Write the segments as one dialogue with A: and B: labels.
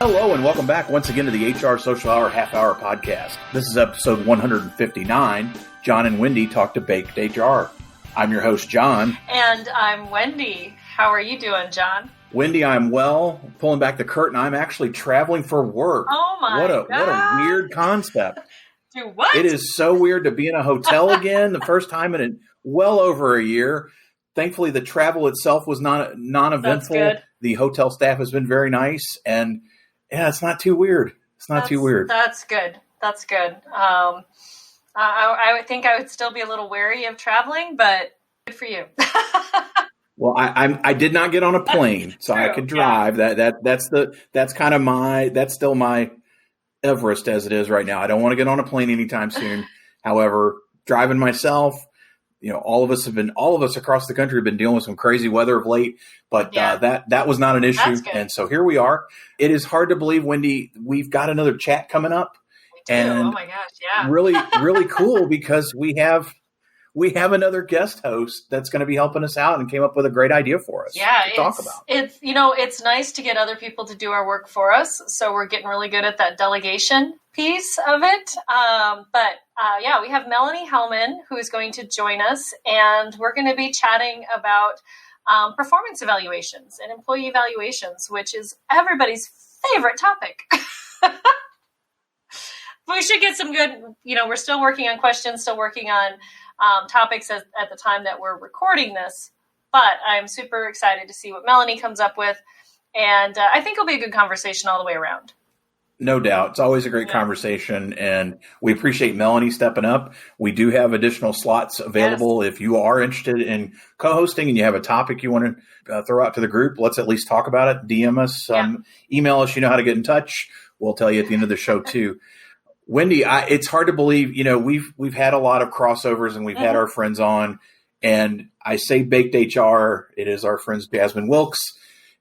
A: Hello and welcome back once again to the HR Social Hour Half Hour Podcast. This is episode 159. Jon and Wendy talk to Baked HR. I'm your host, Jon.
B: And I'm Wendy. How are you doing, Jon?
A: Wendy, I'm well. Pulling back the curtain, I'm actually traveling for work.
B: Oh my
A: God. What a weird concept.
B: Do what?
A: It is so weird to be in a hotel again, the first time in well over a year. Thankfully, the travel itself was non-eventful.
B: That's good.
A: The hotel staff has been very nice, and yeah, it's not too weird. Too weird.
B: That's good. That's good. I would think I would still be a little wary of traveling, but good for you.
A: Well, I did not get on a plane, so I could drive. Yeah. That's still my Everest as it is right now. I don't want to get on a plane anytime soon. However, driving myself, all of us across the country have been dealing with some crazy weather of late, but that was not an issue. And so here we are. It is hard to believe, Wendy, we've got another chat coming up. And
B: oh my gosh, yeah.
A: really, really cool because we have another guest host that's going to be helping us out and came up with a great idea for us to talk about.
B: It's nice to get other people to do our work for us. So we're getting really good at that delegation piece of it. We have Melanie Hellman who is going to join us, and we're going to be chatting about performance evaluations and employee evaluations, which is everybody's favorite topic. We should get some good, we're still working on questions, still working on topics at the time that we're recording this, but I'm super excited to see what Melanie comes up with, and I think it'll be a good conversation all the way around.
A: No doubt. It's always a great conversation, and we appreciate Melanie stepping up. We do have additional slots available. Yes. If you are interested in co-hosting and you have a topic you want to throw out to the group, let's at least talk about it. DM us, email us, how to get in touch. We'll tell you at the end of the show too. Wendy, it's hard to believe, we've had a lot of crossovers and we've had our friends on, and I say Baked HR, it is our friends Jazmine Wilkes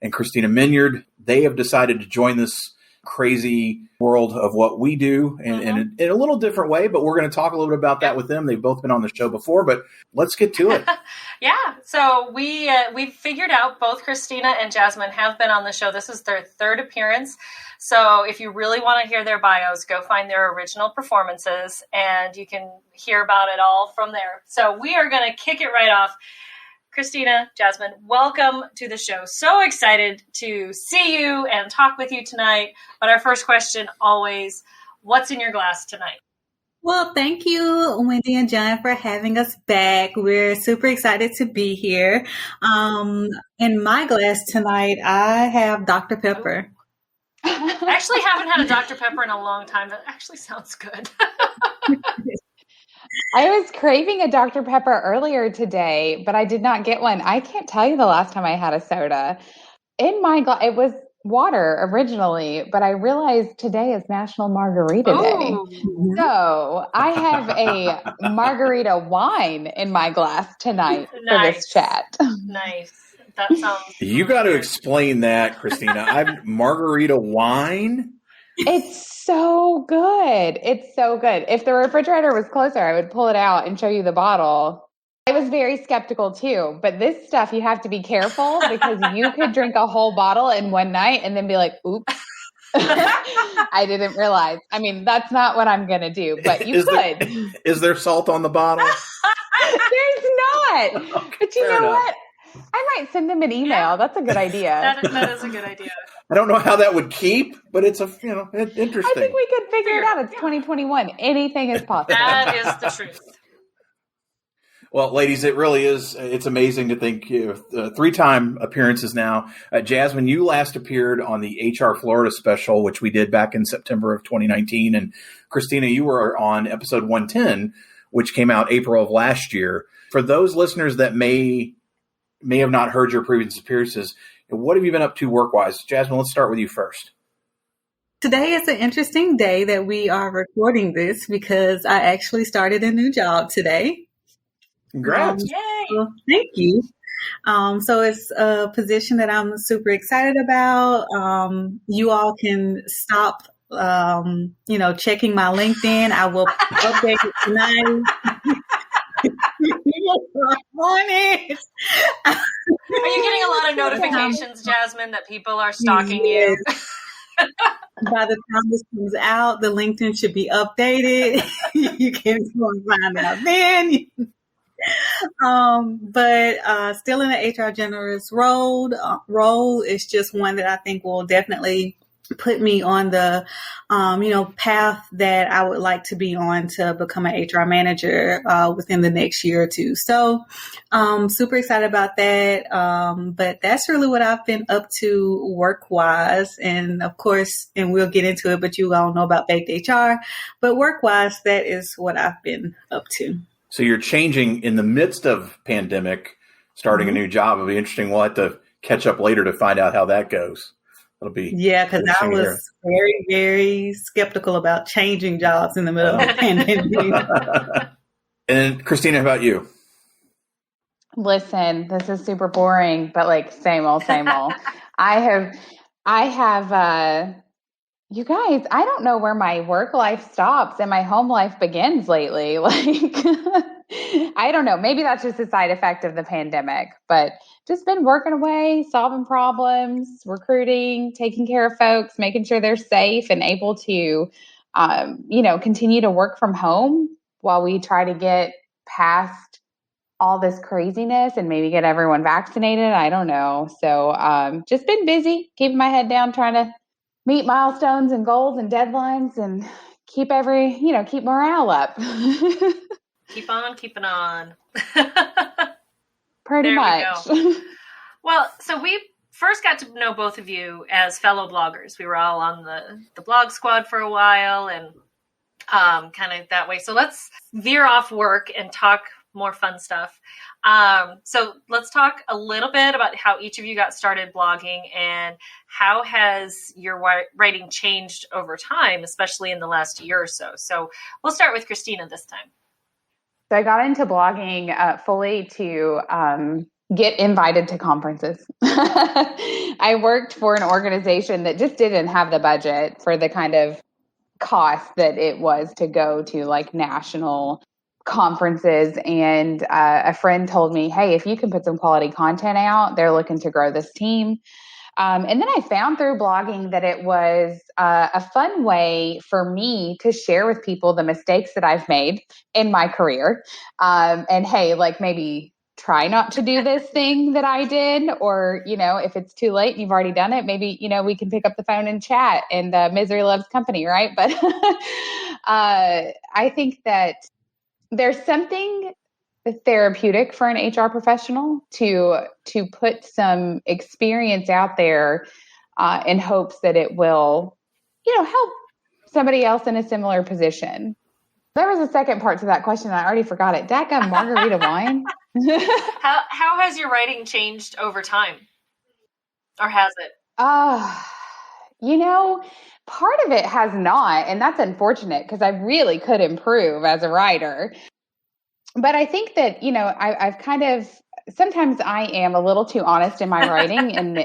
A: and Kristina Minyard. They have decided to join this crazy world of what we do in a little different way, but we're going to talk a little bit about that with them. They've both been on the show before, but let's get to it.
B: So we've figured out both Kristina and Jazmine have been on the show. This is their third appearance. So if you really want to hear their bios, go find their original performances and you can hear about it all from there. So we are going to kick it right off. Kristina, Jazmine, welcome to the show. So excited to see you and talk with you tonight. But our first question always, what's in your glass tonight?
C: Well, thank you, Wendy and Jon, for having us back. We're super excited to be here. In my glass tonight, I have Dr. Pepper.
B: I actually haven't had a Dr. Pepper in a long time. That actually sounds good.
D: I was craving a Dr. Pepper earlier today, but I did not get one. I can't tell you the last time I had a soda. In my glass, it was water originally, but I realized today is National Margarita Day. So I have a margarita wine in my glass tonight for this chat.
B: Nice. That sounds
A: You got to explain that, Kristina. Margarita wine?
D: It's so good. It's so good. If the refrigerator was closer, I would pull it out and show you the bottle. I was very skeptical too, but this stuff you have to be careful because you could drink a whole bottle in one night and then be like, oops, I didn't realize. I mean, that's not what I'm going to do, but you could.
A: Is there salt on the bottle?
D: There's not.
A: Okay,
D: but you know
A: enough.
D: what? I might send them an email. That's a good idea.
B: That is a good idea.
A: I don't know how that would keep, but it's interesting.
D: I think we could figure it out. It's 2021. Anything is possible.
B: That is the truth.
A: Well, ladies, it really is. It's amazing to think 3-time appearances now. Jazmine, you last appeared on the HR Florida special, which we did back in September of 2019. And Kristina, you were on episode 110, which came out April of last year. For those listeners that may have not heard your previous appearances, what have you been up to work-wise? Jazmine, let's start with you first.
C: Today is an interesting day that we are recording this because I actually started a new job today.
A: Congrats.
B: Yay.
C: So thank you. So it's a position that I'm super excited about. You all can stop, checking my LinkedIn. I will update it tonight. On it.
B: Are you getting a lot of notifications, Jazmine, that people are stalking you?
C: by the time this comes out, the LinkedIn should be updated. You can go and find out then. But still in the HR generalist role is just one that I think will definitely put me on the, path that I would like to be on to become an HR manager within the next year or two. So super excited about that. But that's really what I've been up to work-wise. And of course, and we'll get into it, but you all know about BakedHR. But work-wise, that is what I've been up to.
A: So you're changing in the midst of pandemic, starting a new job. It'll be interesting. We'll have to catch up later to find out how that goes. It'll be
C: because I was very, very skeptical about changing jobs in the middle of the pandemic.
A: And Kristina, how about you?
D: Listen, this is super boring, but like same old. I have, you guys, I don't know where my work life stops and my home life begins lately. Like, I don't know. Maybe that's just a side effect of the pandemic, but just been working away, solving problems, recruiting, taking care of folks, making sure they're safe and able to, continue to work from home while we try to get past all this craziness and maybe get everyone vaccinated. I don't know. So just been busy, keeping my head down, trying to meet milestones and goals and deadlines and keep morale up.
B: Keep on keeping on.
D: Pretty much.
B: Well, so we first got to know both of you as fellow bloggers. We were all on the blog squad for a while and kind of that way. So let's veer off work and talk more fun stuff. So let's talk a little bit about how each of you got started blogging and how has your writing changed over time, especially in the last year or so. So we'll start with Kristina this time.
D: So I got into blogging fully to get invited to conferences. I worked for an organization that just didn't have the budget for the kind of cost that it was to go to like national conferences. And a friend told me, hey, if you can put some quality content out, they're looking to grow this team. And then I found through blogging that it was a fun way for me to share with people the mistakes that I've made in my career. And hey, like maybe try not to do this thing that I did, or, if it's too late and you've already done it, maybe, we can pick up the phone and chat, and misery loves company, right? But I think that there's something therapeutic for an HR professional to put some experience out there in hopes that it will, help somebody else in a similar position. There was a second part to that question. I already forgot it. Dadgum margarita wine.
B: How has your writing changed over time? Or has it?
D: Part of it has not, and that's unfortunate because I really could improve as a writer. But I think that, I've kind of, sometimes I am a little too honest in my writing and,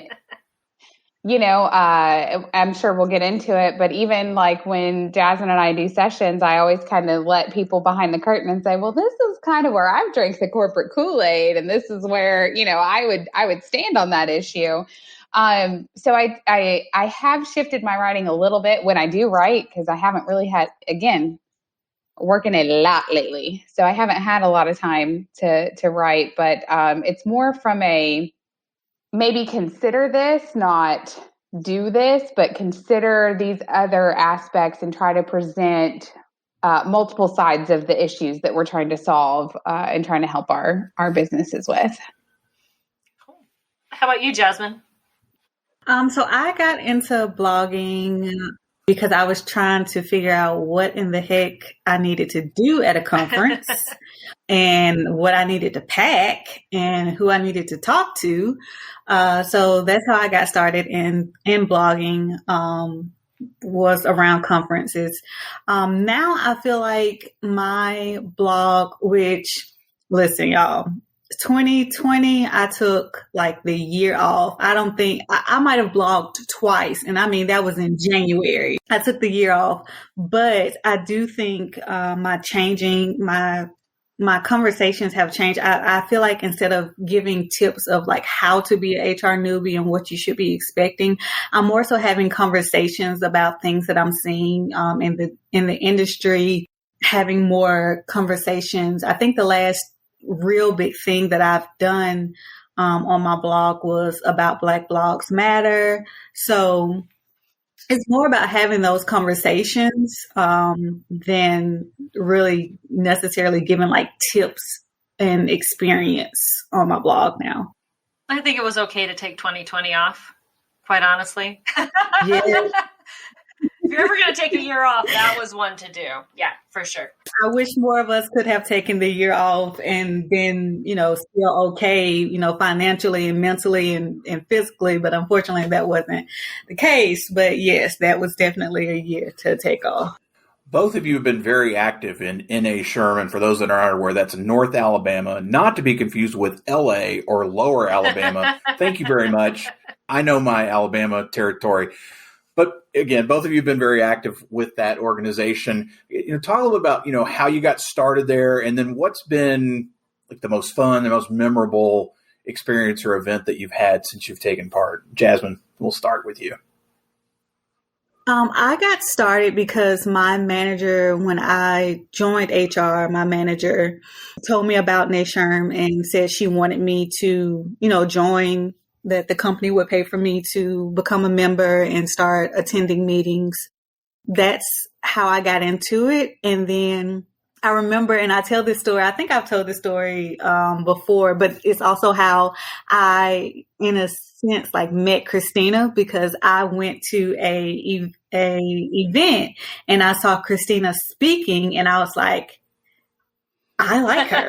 D: I'm sure we'll get into it, but even like when Jazmine and I do sessions, I always kind of let people behind the curtain and say, well, this is kind of where I've drank the corporate Kool-Aid. And this is where, I would stand on that issue. So I have shifted my writing a little bit when I do write, because I haven't really had, again, working a lot lately. So I haven't had a lot of time to write, but it's more from a maybe consider this, not do this, but consider these other aspects and try to present multiple sides of the issues that we're trying to solve and trying to help our businesses with.
B: Cool. How about you, Jazmine?
C: So I got into blogging because I was trying to figure out what in the heck I needed to do at a conference and what I needed to pack and who I needed to talk to. So that's how I got started in blogging, was around conferences. Now I feel like my blog, which, listen, y'all, 2020, I took like the year off. I don't think I might have blogged twice. And I mean, that was in January. I took the year off, but I do think my changing my my conversations have changed. I feel like instead of giving tips of like how to be an HR newbie and what you should be expecting, I'm more so having conversations about things that I'm seeing in the industry, having more conversations. I think the last real big thing that I've done on my blog was about Black Blogs Matter. So it's more about having those conversations than really necessarily giving like tips and experience on my blog now.
B: I think it was okay to take 2020 off, quite honestly.
C: Yeah.
B: If you're ever going to take a year off, that was one to do. Yeah, for sure.
C: I wish more of us could have taken the year off and been, still okay, financially and mentally and physically. But unfortunately, that wasn't the case. But yes, that was definitely a year to take off.
A: Both of you have been very active in NASHRM, and for those that aren't aware, that's North Alabama, not to be confused with LA or Lower Alabama. Thank you very much. I know my Alabama territory. But again, both of you have been very active with that organization. Talk a little about, how you got started there, and then what's been like the most fun, the most memorable experience or event that you've had since you've taken part. Jazmine, we'll start with you.
C: I got started because my manager, when I joined HR, my manager told me about NASHRM and said she wanted me to, join, that the company would pay for me to become a member and start attending meetings. That's how I got into it. And then I remember, and I tell this story, I think I've told this story before, but it's also how I, in a sense, like met Kristina, because I went to a event and I saw Kristina speaking and I was like, I like her.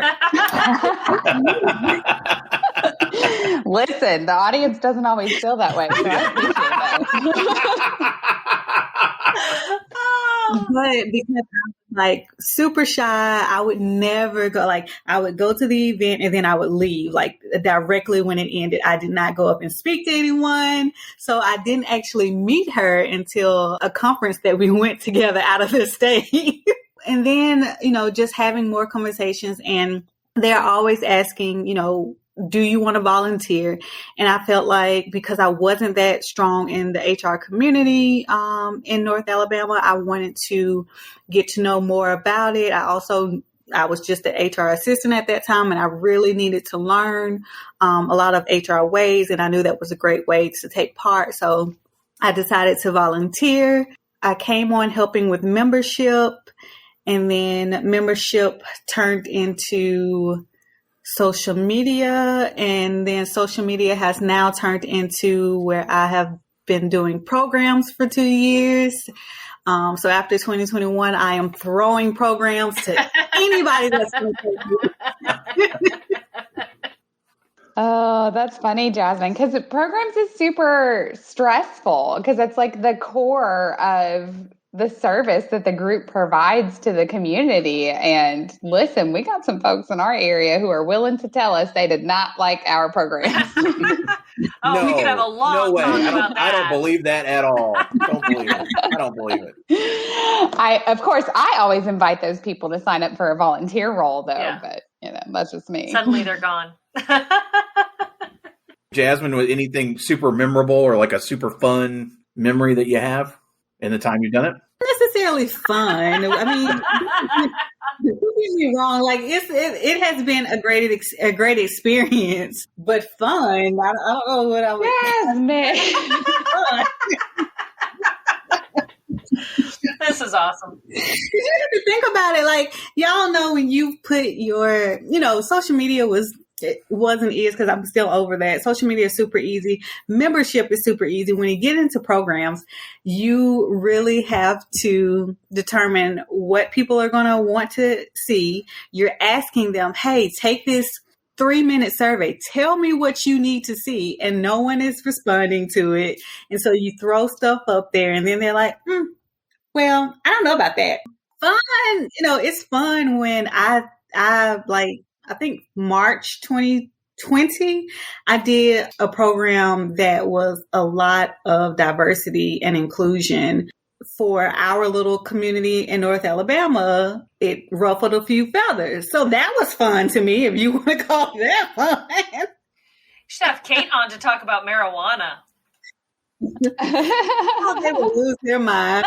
D: Listen, the audience doesn't always feel that way, so I appreciate that.
C: But because I'm like super shy, I would never go. Like I would go to the event and then I would leave. Like directly when it ended, I did not go up and speak to anyone. So I didn't actually meet her until a conference that we went together out of the state. And then, just having more conversations, and they're always asking, do you want to volunteer? And I felt like because I wasn't that strong in the HR community in North Alabama, I wanted to get to know more about it. I was just an HR assistant at that time, and I really needed to learn a lot of HR ways. And I knew that was a great way to take part. So I decided to volunteer. I came on helping with membership, and then membership turned into social media, and then social media has now turned into where I have been doing programs for 2 years. So after 2021, I am throwing programs to anybody that's going to take me.
D: Oh, that's funny, Jazmine, because programs is super stressful because it's like the core of the service that the group provides to the community. And listen, we got some folks in our area who are willing to tell us they did not like our programs.
B: We could have a long talk about that.
A: I don't believe that at all. Don't believe it. I don't believe it.
D: Of course, I always invite those people to sign up for a volunteer role, though. Yeah. But that's just me.
B: Suddenly they're gone.
A: Jazmine, with anything super memorable or like a super fun memory that you have in the time you've done it?
C: Necessarily fun. I mean, don't get me wrong. Like it has been a great experience, but fun. I don't know what I would.
D: Yes, man.
B: This is awesome.
C: You have to think about it. Like y'all know when you put your, social media is because I'm still over that. Social media is super easy. Membership is super easy. When you get into programs, you really have to determine what people are going to want to see. You're asking them, hey, take this 3-minute survey. Tell me what you need to see. And no one is responding to it. And so you throw stuff up there and then they're like, well, I don't know about that. Fun. It's fun when I think March 2020, I did a program that was a lot of diversity and inclusion for our little community in North Alabama, it ruffled a few feathers. So that was fun to me, if you want to call that fun.
B: You should have Kate on to talk about marijuana.
C: Oh, they will lose their mind.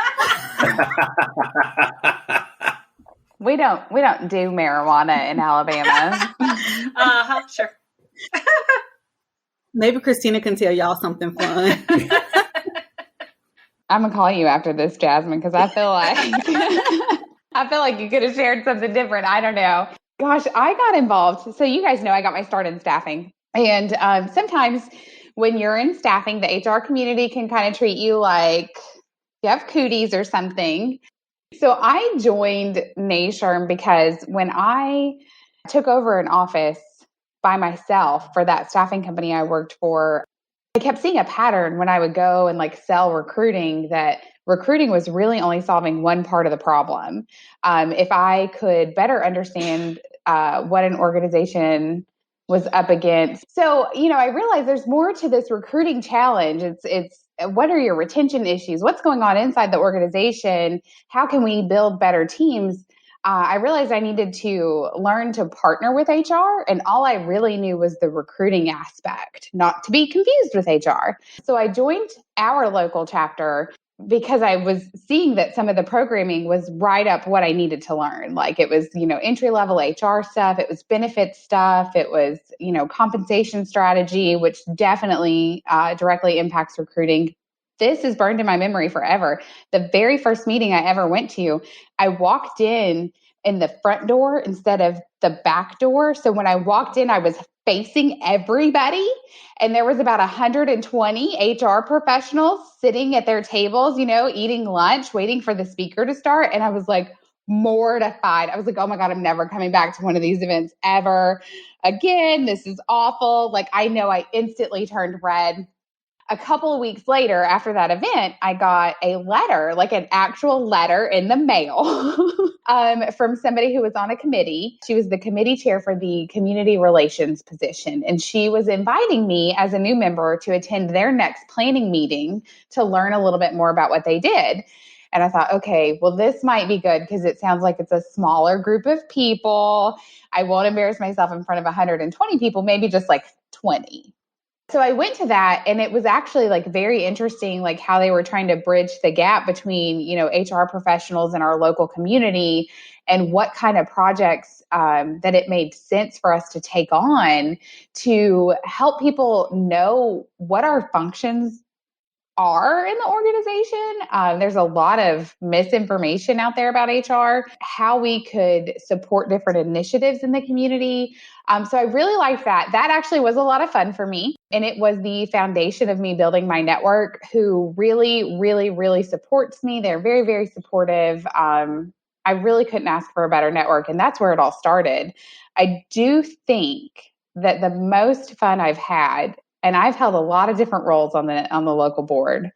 D: We don't do marijuana in Alabama.
B: Sure.
C: Maybe Kristina can tell y'all something fun.
D: I'm gonna call you after this, Jazmine, because I feel like you could have shared something different. I don't know. Gosh, I got involved. So you guys know I got my start in staffing, and sometimes when you're in staffing, the HR community can kind of treat you like you have cooties or something. So I joined NASHRM because when I took over an office by myself for that staffing company I worked for, I kept seeing a pattern when I would go and like sell recruiting, that recruiting was really only solving one part of the problem. If I could better understand what an organization was up against. So, I realized there's more to this recruiting challenge. It's what are your retention issues? What's going on inside the organization? How can we build better teams? I realized I needed to learn to partner with HR, and all I really knew was the recruiting aspect, not to be confused with HR. So I joined our local chapter because I was seeing that some of the programming was right up what I needed to learn. Like it was, entry-level HR stuff, it was benefits stuff, it was, compensation strategy, which definitely directly impacts recruiting. This is burned in my memory forever. The very first meeting I ever went to, I walked in the front door instead of the back door. So when I walked in, I was facing everybody, and there was about 120 HR professionals sitting at their tables, eating lunch, waiting for the speaker to start. And I was like mortified. I was like, oh my God, I'm never coming back to one of these events ever again. This is awful. Like, I know I instantly turned red. A couple of weeks later, after that event, I got a letter, like an actual letter in the mail from somebody who was on a committee. She was the committee chair for the community relations position. And she was inviting me as a new member to attend their next planning meeting to learn a little bit more about what they did. And I thought, okay, well, this might be good because it sounds like it's a smaller group of people. I won't embarrass myself in front of 120 people, maybe just like 20. So I went to that, and it was actually like very interesting, like how they were trying to bridge the gap between, HR professionals in our local community and what kind of projects that it made sense for us to take on to help people know what our functions are in the organization. There's a lot of misinformation out there about HR, how we could support different initiatives in the community. So I really liked that. That actually was a lot of fun for me. And it was the foundation of me building my network, who really, really, really supports me. They're very, very supportive. I really couldn't ask for a better network. And that's where it all started. I do think that the most fun I've had, and I've held a lot of different roles on the local board,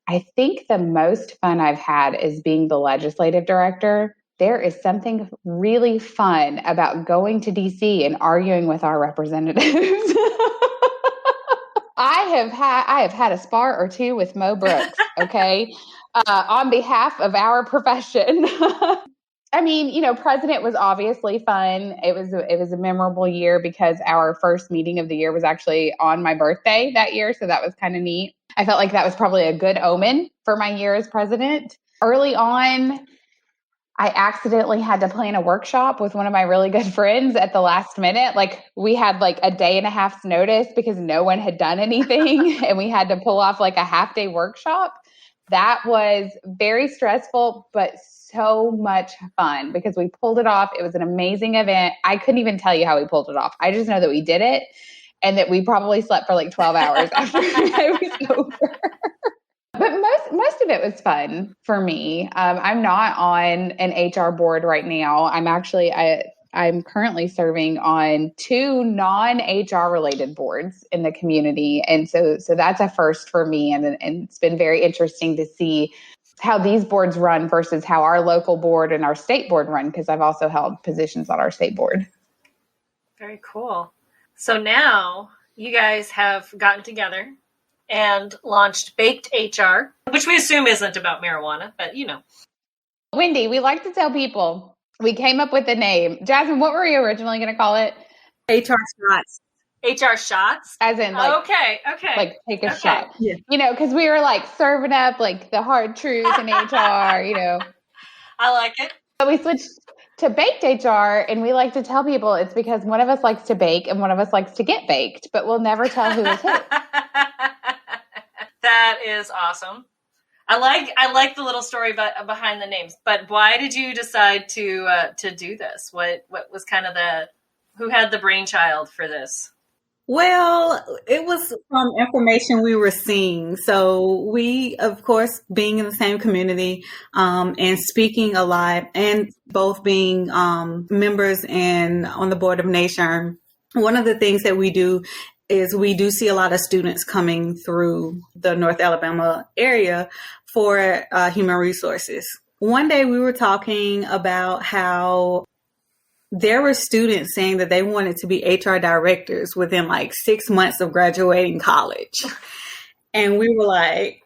D: I think the most fun I've had is being the legislative director. There is something really fun about going to DC and arguing with our representatives. I have had a spar or two with Mo Brooks, okay, on behalf of our profession. I mean, President was obviously fun. It was a memorable year because our first meeting of the year was actually on my birthday that year. So that was kind of neat. I felt like that was probably a good omen for my year as president. Early on, I accidentally had to plan a workshop with one of my really good friends at the last minute. Like, we had like a day and a half's notice because no one had done anything, and we had to pull off like a half-day workshop. That was very stressful, but so much fun because we pulled it off. It was an amazing event. I couldn't even tell you how we pulled it off. I just know that we did it, and that we probably slept for like 12 hours after it was over. But most of it was fun for me. I'm not on an HR board right now. I'm currently serving on 2 non-HR related boards in the community. And so that's a first for me. And it's been very interesting to see how these boards run versus how our local board and our state board run, because I've also held positions on our state board.
B: Very cool. So now you guys have gotten together and launched BakedHR, which we assume isn't about marijuana, but
D: Wendy, we like to tell people we came up with the name. Jazmine, what were you originally going to call it?
C: HR shots.
B: HR shots?
D: As in,
B: okay.
D: Like, take a shot.
C: Yeah.
D: Because we were like serving up like the hard truth in HR,
B: I like it.
D: But we switched to baked HR, and we like to tell people it's because one of us likes to bake and one of us likes to get baked, but we'll never tell who is who.
B: That is awesome. I like the little story behind the names, but why did you decide to do this? What was kind of who had the brainchild for this?
C: Well, it was from information we were seeing. So we, of course, being in the same community, and speaking a lot, and both being members and on the board of NASHRM, one of the things that we do is we do see a lot of students coming through the North Alabama area for human resources. One day we were talking about how there were students saying that they wanted to be HR directors within like 6 months of graduating college. And we were like,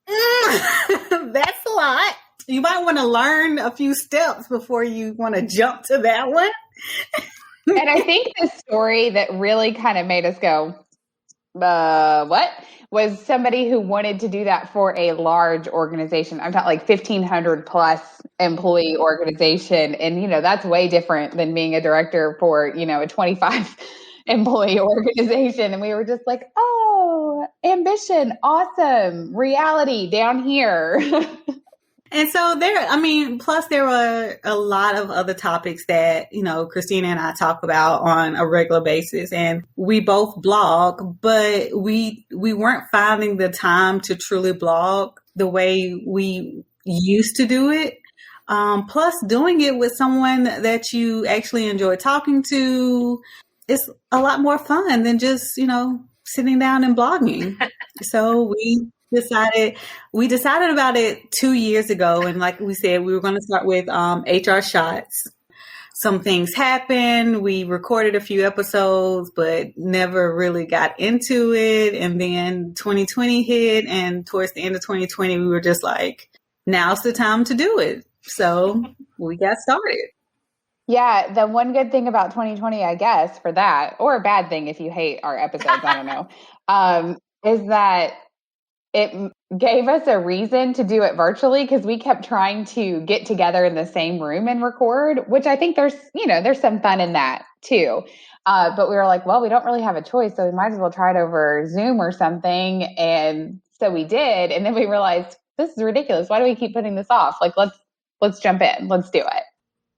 C: that's a lot. You might want to learn a few steps before you want to jump to that one.
D: And I think the story that really kind of made us go, what? Was somebody who wanted to do that for a large organization. I'm talking like 1,500 plus employee organization. And, that's way different than being a director for, a 25 employee organization. And we were just like, oh, ambition, awesome, reality down here.
C: And so plus there were a lot of other topics that, Kristina and I talk about on a regular basis, and we both blog, but we weren't finding the time to truly blog the way we used to do it. Plus doing it with someone that you actually enjoy talking to is a lot more fun than just, sitting down and blogging. So we decided about it 2 years ago. And like we said, we were going to start with HR shots. Some things happened. We recorded a few episodes, but never really got into it. And then 2020 hit. And towards the end of 2020, we were just like, now's the time to do it. So we got started.
D: Yeah, the one good thing about 2020, I guess, for that, or a bad thing if you hate our episodes, I don't know, is that it gave us a reason to do it virtually, because we kept trying to get together in the same room and record, which I think there's some fun in that too. But we were like, well, we don't really have a choice, so we might as well try it over Zoom or something. And so we did. And then we realized, this is ridiculous. Why do we keep putting this off? Like, let's jump in. Let's do it.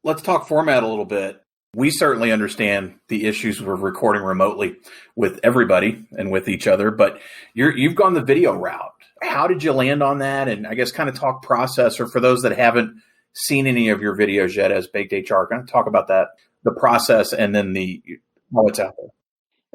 A: Let's talk format a little bit. We certainly understand the issues with recording remotely with everybody and with each other, but you've gone the video route. How did you land on that? And I guess kind of talk process, or for those that haven't seen any of your videos yet as BakedHR, kind of talk about that, the process, and then how it's out there.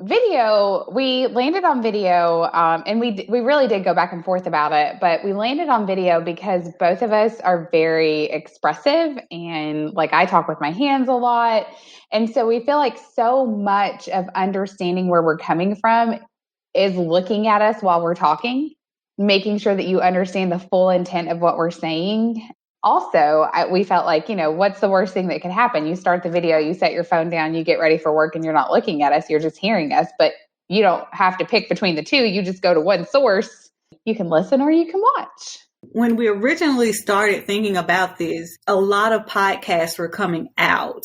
D: Video, we landed on video, and we really did go back and forth about it, but we landed on video because both of us are very expressive, and like I talk with my hands a lot. And so we feel like so much of understanding where we're coming from is looking at us while we're talking, making sure that you understand the full intent of what we're saying. Also, we felt like, what's the worst thing that could happen? You start the video, you set your phone down, you get ready for work, and you're not looking at us, you're just hearing us. But you don't have to pick between the two. You just go to one source. You can listen or you can watch.
C: When we originally started thinking about this, a lot of podcasts were coming out,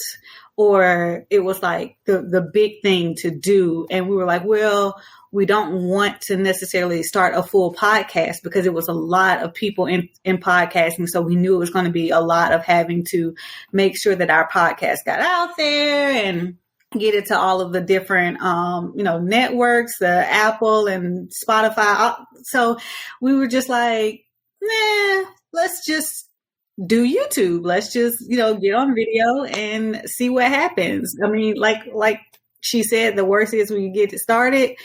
C: or it was like the big thing to do. And we were like, well, we don't want to necessarily start a full podcast, because it was a lot of people in podcasting. So we knew it was going to be a lot of having to make sure that our podcast got out there and get it to all of the different, networks, the Apple and Spotify. So we were just like, let's just do YouTube. Let's just, get on video and see what happens. I mean, like she said, the worst is when you get it started.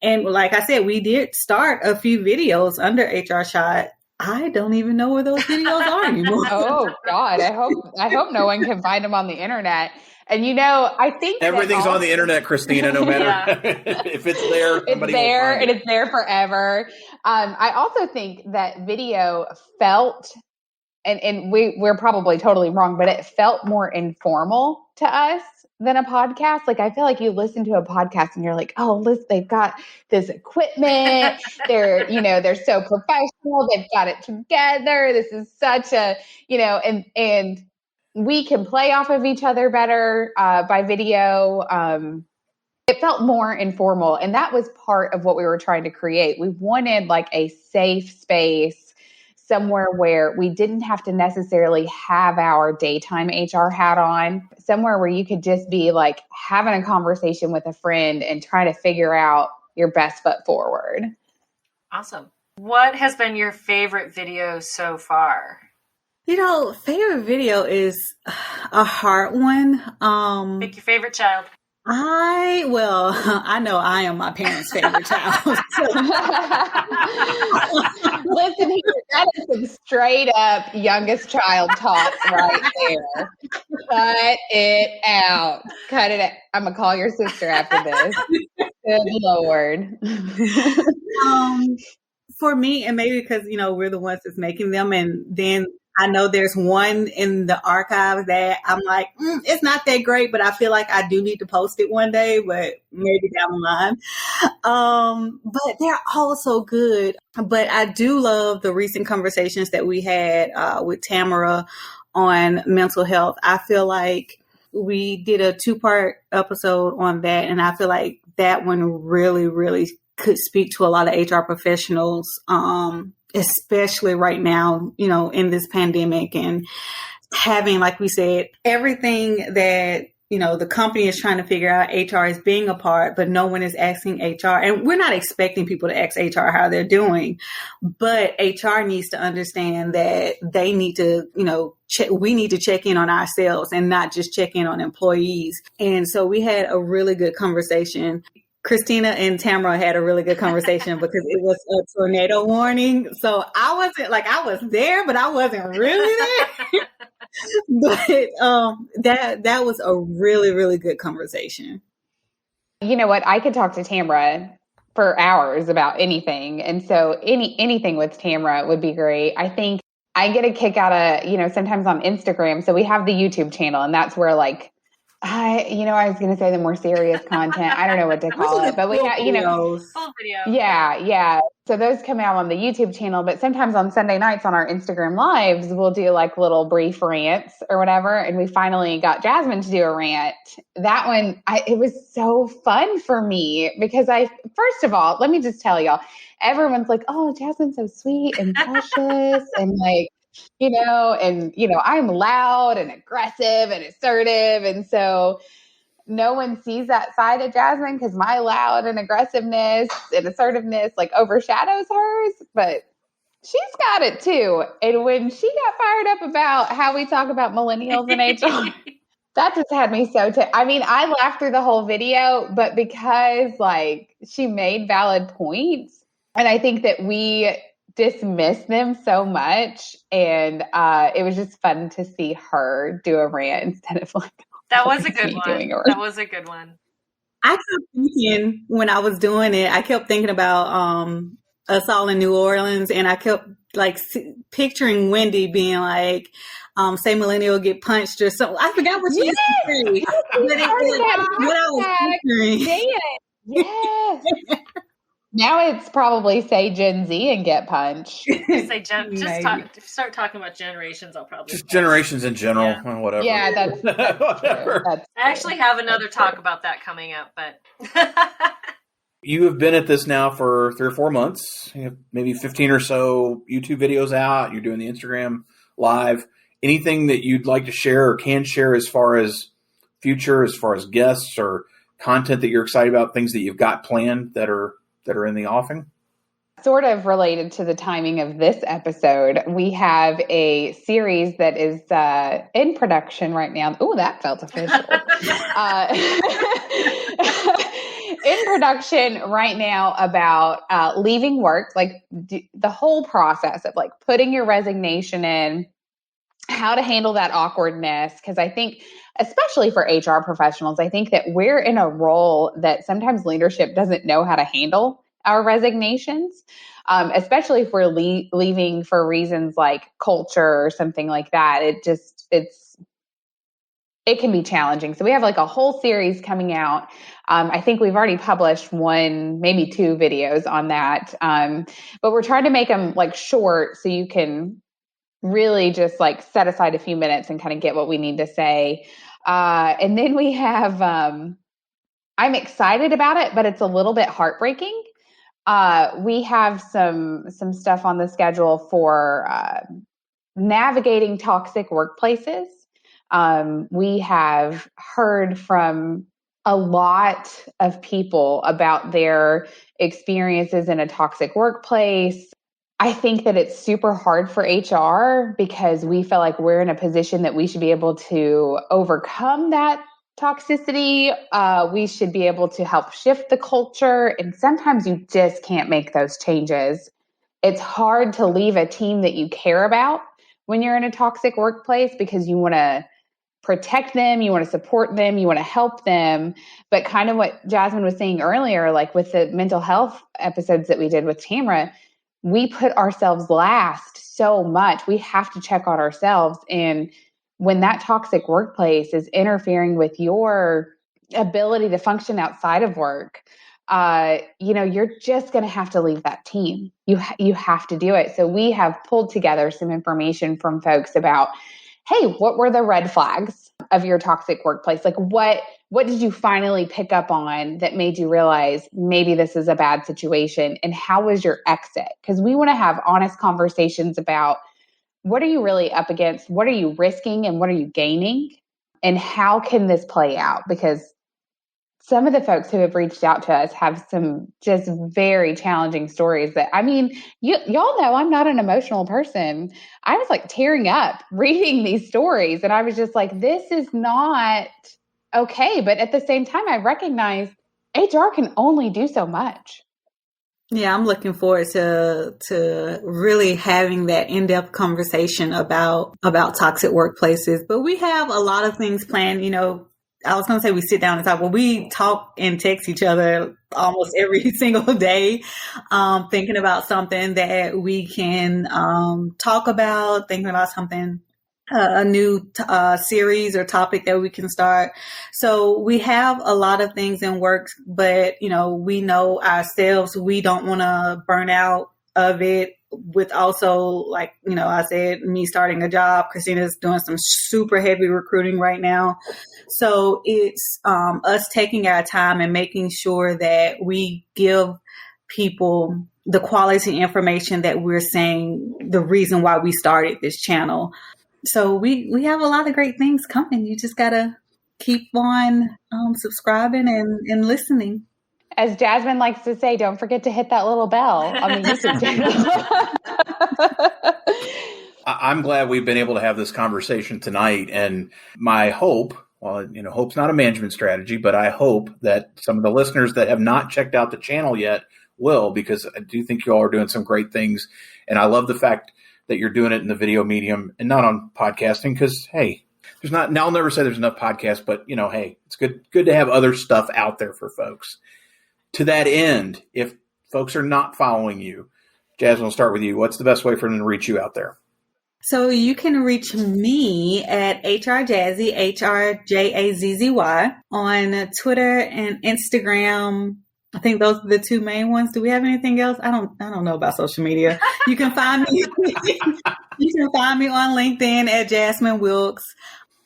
C: And like I said, we did start a few videos under HR Shot. I don't even know where those videos are anymore.
D: Oh God, I hope no one can find them on the internet. And I think
A: everything's on the internet, Kristina, no matter if it's there,
D: it's there and it's there forever. I also think that video felt, and we're probably totally wrong, but it felt more informal to us than a podcast. Like, I feel like you listen to a podcast and you're like, oh, listen, they've got this equipment. They're so professional. They've got it together. This is such a, and we can play off of each other better by video. It felt more informal. And that was part of what we were trying to create. We wanted like a safe space, somewhere where we didn't have to necessarily have our daytime HR hat on, somewhere where you could just be like having a conversation with a friend and trying to figure out your best foot forward.
B: Awesome. What has been your favorite video so far?
C: Favorite video is a hard one.
B: Pick your favorite child.
C: I know I am my parents' favorite child.
D: Listen here, that is some straight up youngest child talk right there. Cut it out. I'm going to call your sister after this. Good Lord.
C: For me, and maybe because, we're the ones that's making them, and then I know there's one in the archives that I'm like, it's not that great, but I feel like I do need to post it one day, but maybe down the line. But they're all so good. But I do love the recent conversations that we had with Tamara on mental health. I feel like we did a 2-part episode on that, and I feel like that one really, really could speak to a lot of HR professionals, especially right now, in this pandemic, and having, like we said, everything that, the company is trying to figure out, HR is being a part, but no one is asking HR. And we're not expecting people to ask HR how they're doing, but HR needs to understand that they need to, we need to check in on ourselves and not just check in on employees. And so we had a really good conversation. Kristina and Tamara had a really good conversation because it was a tornado warning. So I wasn't I was there, but I wasn't really there. But that was a really, really good conversation.
D: You know what? I could talk to Tamara for hours about anything. And so anything with Tamara would be great. I think I get a kick out of, sometimes on Instagram. So we have the YouTube channel, and that's where I was going to say the more serious content. I don't know what to call it, but we have,
B: full video.
D: Yeah. So those come out on the YouTube channel, but sometimes on Sunday nights on our Instagram lives, we'll do little brief rants or whatever. And we finally got Jazmine to do a rant. That one, it was so fun for me because first of all, let me just tell y'all, everyone's like, oh, Jazmine's so sweet and precious and I'm loud and aggressive and assertive. And so no one sees that side of Jazmine because my loud and aggressiveness and assertiveness overshadows hers, but she's got it too. And when she got fired up about how we talk about millennials in HR, that just had me so I laughed through the whole video, but because she made valid points, and I think that we dismiss them so much, and it was just fun to see her do a rant instead of
B: that was a good one. That was a good one.
C: I kept thinking when I was doing it, I kept thinking about us all in New Orleans, and I kept picturing Wendy being say millennial get punched or something. I forgot what she used to say, but it was what I was picturing.
D: Yes. Now it's probably say Gen Z and get punched.
B: Start talking about generations. I'll probably
A: just generations in general, whatever.
D: Yeah, that's whatever.
B: I actually have another talk about that coming up, but
A: you have been at this now for 3 or 4 months. You have maybe 15 or so YouTube videos out. You're doing the Instagram live. Anything that you'd like to share or can share as far as future, as far as guests or content that you're excited about, things that you've got planned that are in the offing?
D: Sort of related to the timing of this episode, we have a series that is in production right now. Oh, that felt official. In production right now about leaving work, the whole process of putting your resignation in, how to handle that awkwardness. Because I think, especially for HR professionals, I think that we're in a role that sometimes leadership doesn't know how to handle our resignations, especially if we're leaving for reasons like culture or something like that. It can be challenging. So we have like a whole series coming out. I think we've already published one, maybe 2 videos on that. But we're trying to make them like short so you can really just like set aside a few minutes and kind of get what we need to say. And then we have, I'm excited about it, but it's a little bit heartbreaking. We have some stuff on the schedule for navigating toxic workplaces. We have heard from a lot of people about their experiences in a toxic workplace. I think that it's super hard for HR because we feel like we're in a position that we should be able to overcome that toxicity. We should be able to help shift the culture. And sometimes you just can't make those changes. It's hard to leave a team that you care about when you're in a toxic workplace because you want to protect them, you want to support them, you want to help them. But kind of what Jazmine was saying earlier, like with the mental health episodes that we did with Tamara, we put ourselves last so much. We have to check on ourselves. And when that toxic workplace is interfering with your ability to function outside of work, you're just going to have to leave that team. You have to do it. So we have pulled together some information from folks about, hey, what were the red flags of your toxic workplace? Like what did you finally pick up on that made you realize maybe this is a bad situation? And how was your exit? Because we want to have honest conversations about what are you really up against? What are you risking and what are you gaining? And how can this play out? Because some of the folks who have reached out to us have some just very challenging stories that, I mean, y'all know I'm not an emotional person. I was like tearing up reading these stories. And I was just like, this is not okay. But at the same time, I recognize HR can only do so much.
C: Yeah, I'm looking forward to really having that in-depth conversation about toxic workplaces. But we have a lot of things planned. I was going to say we sit down and talk, but we talk and text each other almost every single day, thinking about something that we can talk about, thinking about something, a new series or topic that we can start. So we have a lot of things in works, but, we know ourselves, we don't want to burn out of it. With also, like, I said, me starting a job, Kristina's doing some super heavy recruiting right now. So it's us taking our time and making sure that we give people the quality information that we're saying, the reason why we started this channel. So we have a lot of great things coming. You just got to keep on subscribing and listening.
D: As Jazmine likes to say, don't forget to hit that little bell on the YouTube channel.
A: I'm glad we've been able to have this conversation tonight. And my hope, hope's not a management strategy, but I hope that some of the listeners that have not checked out the channel yet will, because I do think you all are doing some great things. And I love the fact that you're doing it in the video medium and not on podcasting, because, hey, I'll never say there's enough podcasts, but, hey, it's good to have other stuff out there for folks. To that end, if folks are not following you, Jazmine, we'll start with you. What's the best way for them to reach you out there?
C: So you can reach me at HRJazzy, HRJAZZY, on Twitter and Instagram. I think those are the 2 main ones. Do we have anything else? I don't know about social media. You can find me. You can find me on LinkedIn at Jazmine Wilkes.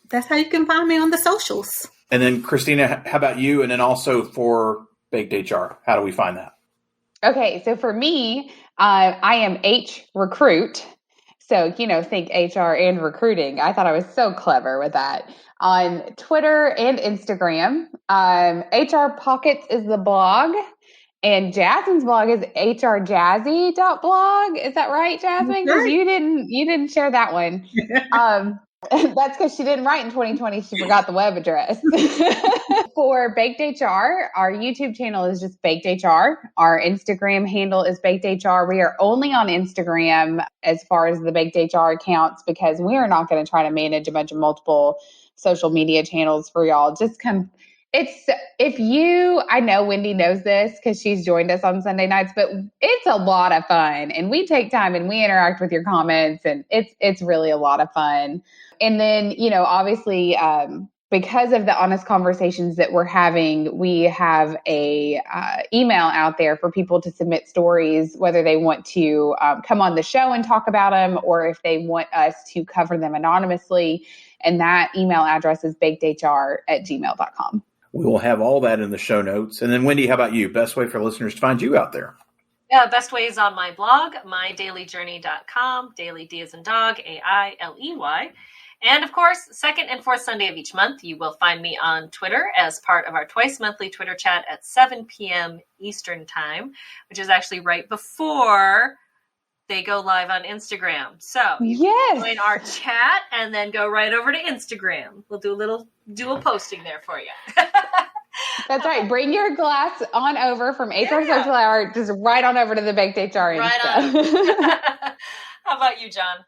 C: That's how you can find me on the socials.
A: And then Kristina, how about you? And then also for BakedHR, how do we find that?
D: Okay, so for me, I am HRecruit. So, think HR and recruiting. I thought I was so clever with that. On Twitter and Instagram, HR Pockets is the blog, and Jazmine's blog is hrjazzy.blog. Is that right, Jazmine? Because you didn't share that one. That's because she didn't write in 2020. She forgot the web address. For Baked HR, our YouTube channel is just Baked HR. Our Instagram handle is Baked HR. We are only on Instagram as far as the Baked HR accounts because we are not going to try to manage a bunch of multiple social media channels for y'all. I know Wendy knows this because she's joined us on Sunday nights, but it's a lot of fun and we take time and we interact with your comments and it's really a lot of fun. And then, obviously, because of the honest conversations that we're having, we have a email out there for people to submit stories, whether they want to come on the show and talk about them or if they want us to cover them anonymously. And that email address is bakedhr@gmail.com.
A: We will have all that in the show notes. And then, Wendy, how about you? Best way for listeners to find you out there?
B: Yeah, best way is on my blog, mydailyjourney.com. Daily D as in dog, AILEY. And of course, second and fourth Sunday of each month, you will find me on Twitter as part of our twice monthly Twitter chat at 7 p.m. Eastern Time, which is actually right before they go live on Instagram. So you can join our chat and then go right over to Instagram. We'll do a little dual posting there for you.
D: That's right. Bring your glass on over from HR Social Hour, just right on over to the Baked HR Insta.
B: Right on. How about you, John?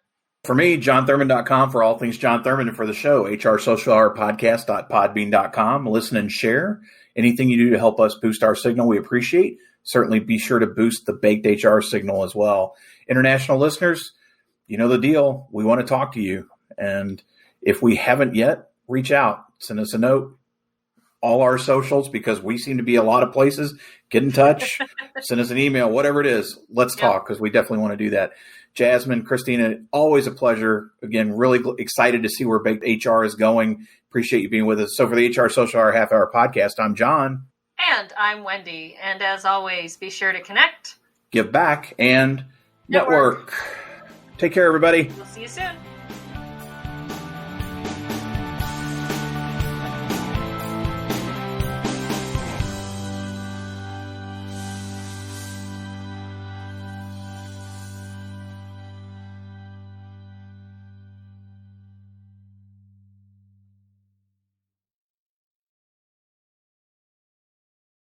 A: For me, JonThurman.com for all things Jon Thurman, and for the show, HR Social Hour Podcast.podbean.com. Listen and share. Anything you do to help us boost our signal, we appreciate. Certainly be sure to boost the Baked HR signal as well. International listeners, you know the deal. We want to talk to you. And if we haven't yet, reach out. Send us a note. All our socials, because we seem to be a lot of places. Get in touch. Send us an email, whatever it is. Let's talk, because we definitely want to do that. Jazmine, Kristina, always a pleasure. Again, really excited to see where Baked HR is going. Appreciate you being with us. So for the HR Social Hour Half Hour Podcast, I'm John.
B: And I'm Wendy. And as always, be sure to connect,
A: give back, and network. Take care, everybody.
B: We'll see you soon.